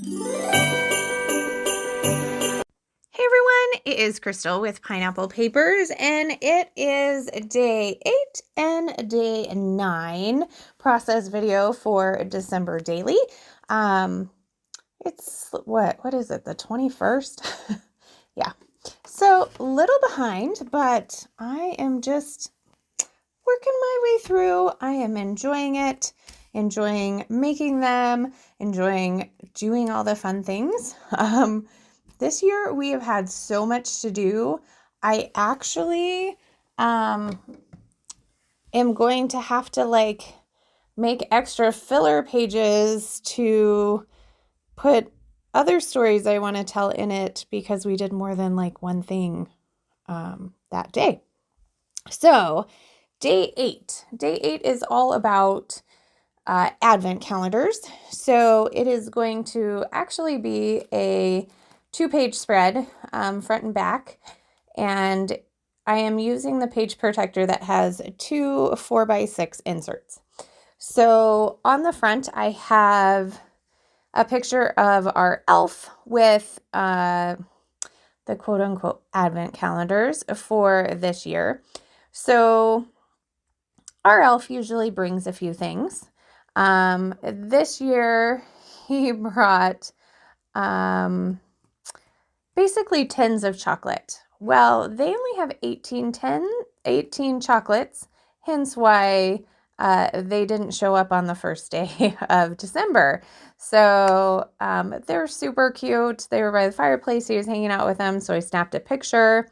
Hey everyone, it is Crystal with Pineapple Papers, and it is day 8 and day 9 process video for December daily. It's what is it, the 21st? Yeah, so a little behind, but I am just working my way through. I am enjoying it, enjoying making them, enjoying doing all the fun things. This year we have had so much to do. I actually am going to have to make extra filler pages to put other stories I want to tell in it because we did more than one thing that day. So day 8 is all about advent calendars. So it is going to actually be a 2-page spread, front and back, and I am using the page protector that has 2 4x6 inserts. So on the front, I have a picture of our elf with the quote-unquote advent calendars for this year. So our elf usually brings a few things. This year he brought basically tins of chocolate. Well, they only have 18 chocolates, hence why they didn't show up on the first day of December. So they're super cute. They were by the fireplace. He was hanging out with them, so I snapped a picture.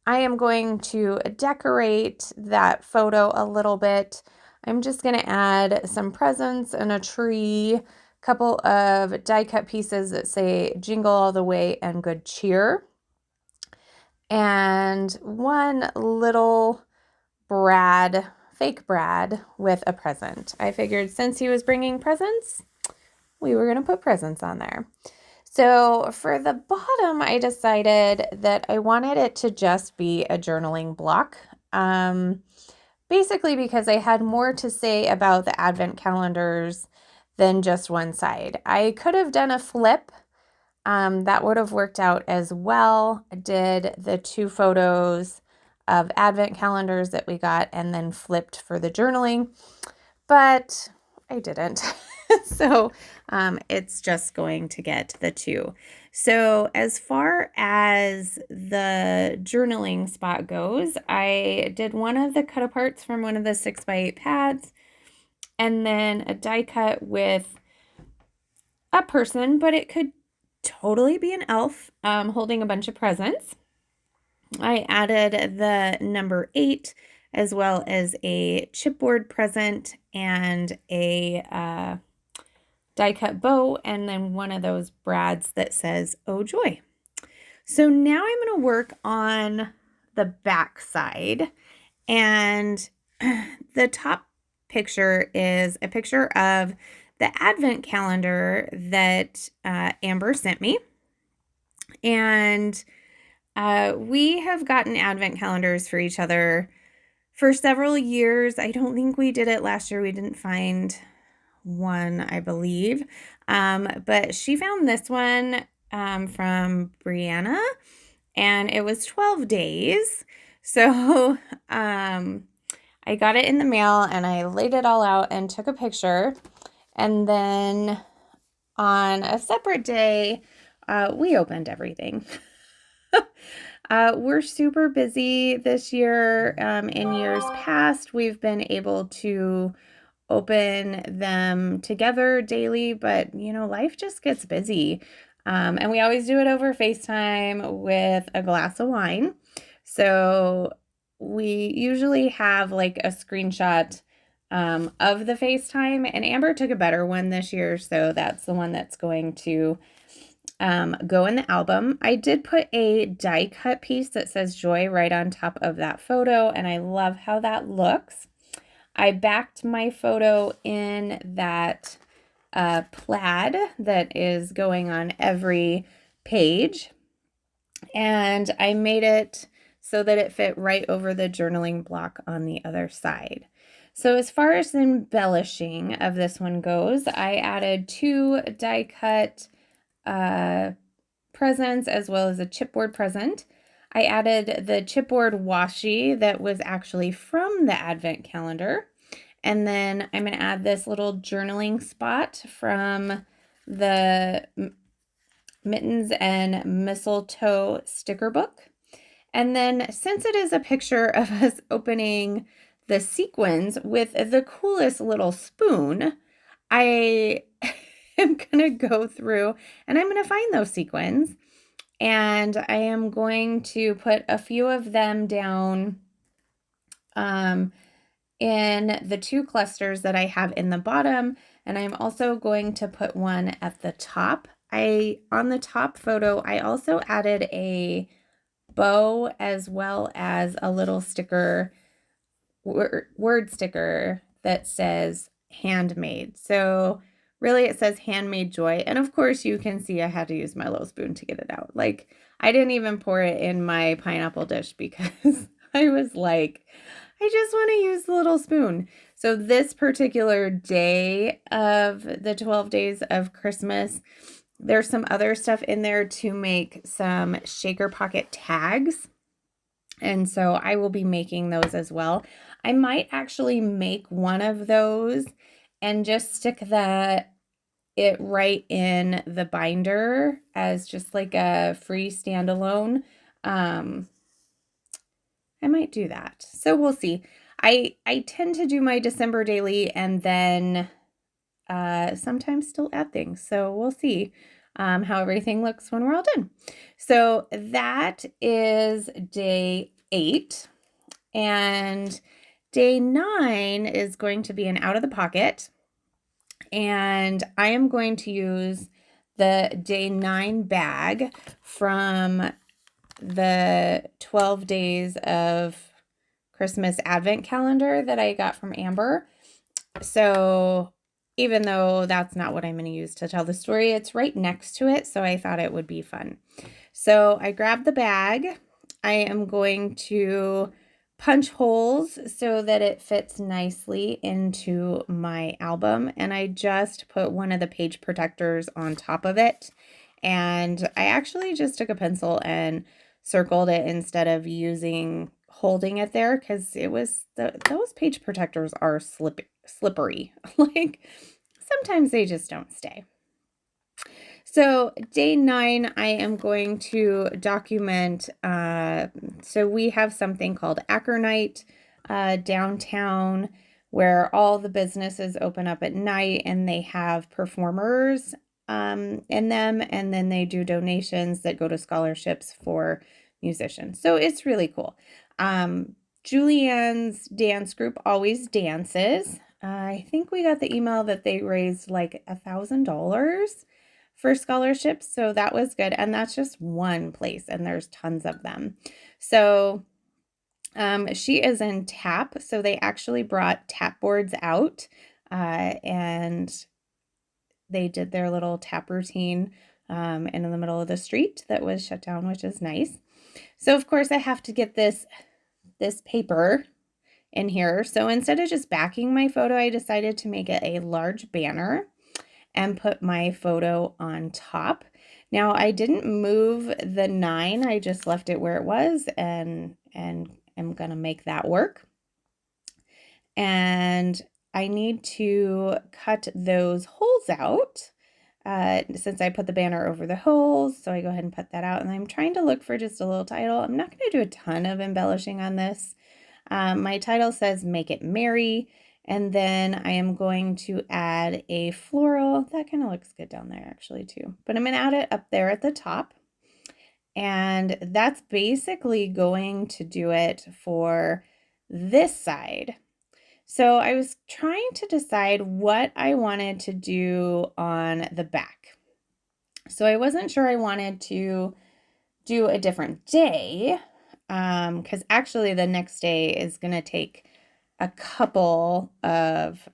I am going to decorate that photo a little bit. I'm just going to add some presents and a tree, a couple of die cut pieces that say Jingle All the Way and Good Cheer, and one little fake Brad with a present. I figured since he was bringing presents, we were going to put presents on there. So for the bottom, I decided that I wanted it to just be a journaling block, basically because I had more to say about the advent calendars than just one side. I could have done a flip. That would have worked out as well. I did the 2 photos of advent calendars that we got and then flipped for the journaling, but I didn't. So it's just going to get the 2. So as far as the journaling spot goes, I did one of the cut aparts from one of the 6x8 pads, and then a die cut with a person, but it could totally be an elf holding a bunch of presents. I added the number 8 as well as a chipboard present and a die cut bow, and then one of those brads that says "Oh Joy." So now I'm going to work on the back side, and the top picture is a picture of the advent calendar that Amber sent me. And we have gotten advent calendars for each other for several years. I don't think we did it last year. We didn't find one, I believe. But she found this one from Brianna, and it was 12 days. So I got it in the mail, and I laid it all out and took a picture. And then on a separate day, we opened everything. We're super busy this year. In years past, we've been able to open them together daily, but life just gets busy. And we always do it over FaceTime with a glass of wine. So we usually have a screenshot of the FaceTime, and Amber took a better one this year, so that's the one that's going to go in the album. I did put a die cut piece that says Joy right on top of that photo, and I love how that looks. I backed my photo in that plaid that is going on every page, and I made it so that it fit right over the journaling block on the other side. So as far as the embellishing of this one goes, I added 2 die cut presents as well as a chipboard present. I added the chipboard washi that was actually from the advent calendar. And then I'm going to add this little journaling spot from the Mittens and Mistletoe sticker book. And then since it is a picture of us opening the sequins with the coolest little spoon, I am going to go through and I'm going to find those sequins. And I am going to put a few of them down in the 2 clusters that I have in the bottom. And I'm also going to put one at the top. On the top photo, I also added a bow as well as a little sticker, word sticker that says handmade. So really it says handmade joy. And of course you can see I had to use my little spoon to get it out. Like I didn't even pour it in my pineapple dish because I was like, I just want to use the little spoon. So this particular day of the 12 days of Christmas, there's some other stuff in there to make some shaker pocket tags. And so I will be making those as well. I might actually make one of those and just stick it right in the binder as just like a free standalone. I might do that. So we'll see. I tend to do my December daily and then sometimes still add things. So we'll see how everything looks when we're all done. So that is day 8. And day 9 is going to be an out of the pocket. And I am going to use the day 9 bag from the 12 days of Christmas advent calendar that I got from Amber. So even though that's not what I'm going to use to tell the story, it's right next to it. So I thought it would be fun. So I grabbed the bag. I am going to punch holes so that it fits nicely into my album. And I just put one of the page protectors on top of it. And I actually just took a pencil and circled it instead of holding it there because it was those page protectors are slippery. Like sometimes they just don't stay. So day 9, I am going to document, so we have something called Acker Night downtown where all the businesses open up at night and they have performers in them, and then they do donations that go to scholarships for musicians. So it's really cool. Julianne's dance group always dances. I think we got the email that they raised like $1,000 for scholarships. So that was good. And that's just one place and there's tons of them. So she is in tap. So they actually brought tap boards out and they did their little tap routine in the middle of the street that was shut down, which is nice. So of course I have to get this paper in here. So instead of just backing my photo, I decided to make it a large banner and put my photo on top. Now I didn't move the 9, I just left it where it was and I'm gonna make that work. And I need to cut those holes out since I put the banner over the holes. So I go ahead and put that out, and I'm trying to look for just a little title. I'm not gonna do a ton of embellishing on this. My title says Make It Merry. And then I am going to add a floral. That kind of looks good down there actually too. But I'm going to add it up there at the top. And that's basically going to do it for this side. So I was trying to decide what I wanted to do on the back. So I wasn't sure I wanted to do a different day because actually the next day is going to take a couple of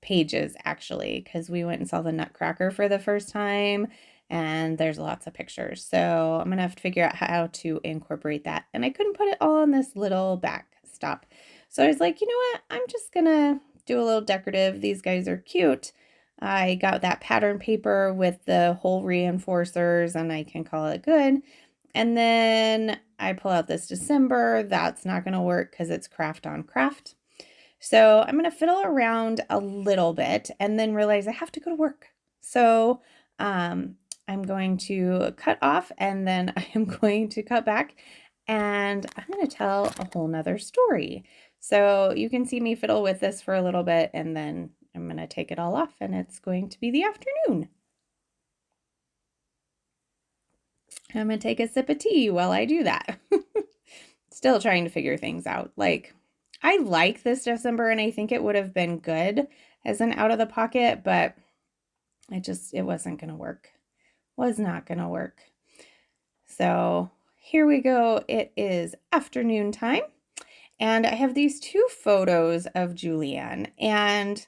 pages actually, because we went and saw the Nutcracker for the first time and there's lots of pictures. So I'm gonna have to figure out how to incorporate that. And I couldn't put it all on this little backstop. So I was like, you know what? I'm just gonna do a little decorative. These guys are cute. I got that pattern paper with the hole reinforcers, and I can call it good. And then I pull out this December. That's not going to work because it's craft on craft. So I'm going to fiddle around a little bit and then realize I have to go to work. So I'm going to cut off, and then I am going to cut back, and I'm going to tell a whole nother story. So you can see me fiddle with this for a little bit, and then I'm going to take it all off, and it's going to be the afternoon. I'm going to take a sip of tea while I do that. Still trying to figure things out. Like, I like this December, and I think it would have been good as an out of the pocket, but it wasn't going to work. Was not going to work. So here we go. It is afternoon time, and I have these two photos of Julianne, and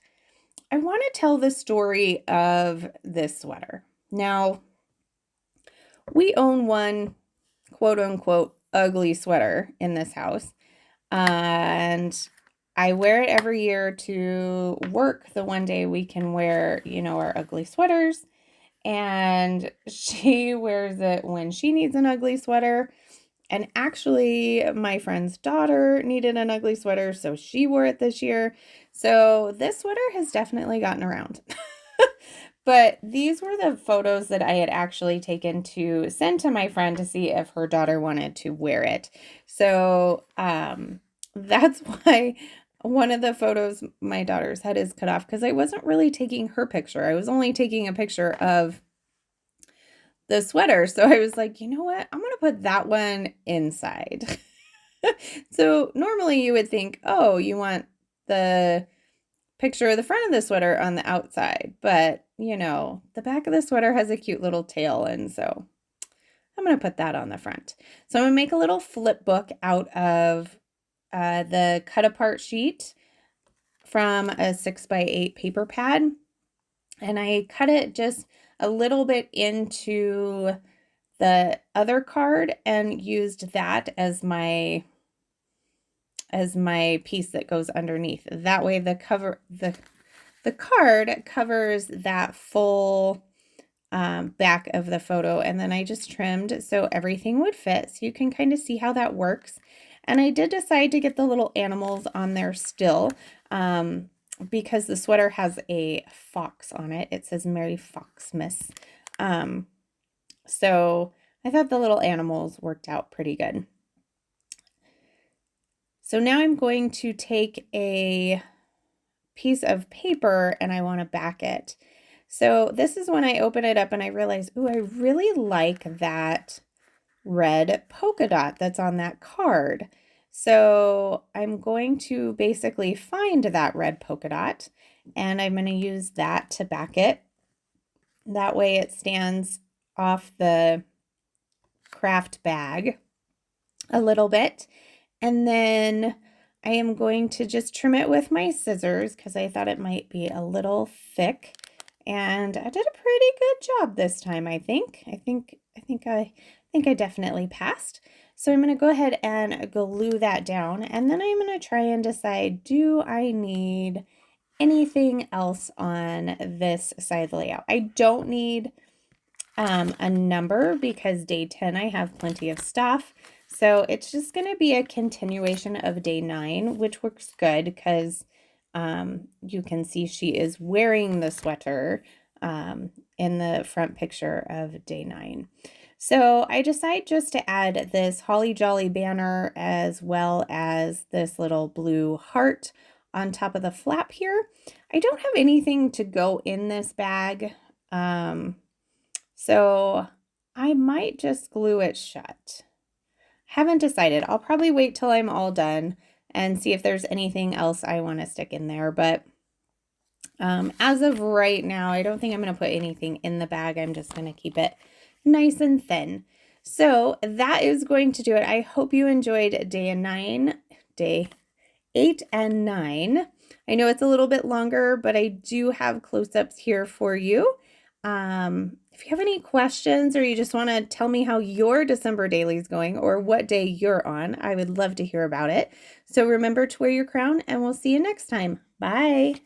I want to tell the story of this sweater. Now, we own one quote unquote ugly sweater in this house, and I wear it every year to work the one day we can wear, our ugly sweaters. And she wears it when she needs an ugly sweater. And actually, my friend's daughter needed an ugly sweater, so she wore it this year. So this sweater has definitely gotten around. But these were the photos that I had actually taken to send to my friend to see if her daughter wanted to wear it. So that's why one of the photos, my daughter's head is cut off, because I wasn't really taking her picture. I was only taking a picture of the sweater. So I was like, you know what? I'm going to put that one inside. So normally you would think, oh, you want the picture of the front of the sweater on the outside, but the back of the sweater has a cute little tail, and so I'm going to put that on the front. So I'm going to make a little flip book out of the cut apart sheet from a 6x8 paper pad, and I cut it just a little bit into the other card and used that as my piece that goes underneath. That way the card covers that full back of the photo, and then I just trimmed so everything would fit. So you can kind of see how that works. And I did decide to get the little animals on there still because the sweater has a fox on it. It says Merry Foxmas. So I thought the little animals worked out pretty good. So now I'm going to take a piece of paper and I want to back it. So this is when I open it up and I realize, ooh, I really like that red polka dot that's on that card. So I'm going to basically find that red polka dot, and I'm going to use that to back it. That way it stands off the craft bag a little bit. And then I am going to just trim it with my scissors because I thought it might be a little thick. And I did a pretty good job this time, I think. I think I definitely passed. So I'm going to go ahead and glue that down, and then I'm going to try and decide, do I need anything else on this side layout? I don't need a number because day 10 I have plenty of stuff. So it's just going to be a continuation of day 9, which works good because you can see she is wearing the sweater in the front picture of day 9. So I decide just to add this Holly Jolly banner as well as this little blue heart on top of the flap here. I don't have anything to go in this bag, so I might just glue it shut. Haven't decided. I'll probably wait till I'm all done and see if there's anything else I want to stick in there, but as of right now, I don't think I'm going to put anything in the bag. I'm just going to keep it nice and thin. So that is going to do it. I hope you enjoyed day 8 and 9. I know it's a little bit longer, but I do have close-ups here for you. If you have any questions or you just want to tell me how your December daily is going or what day you're on, I would love to hear about it. So remember to wear your crown, and we'll see you next time. Bye.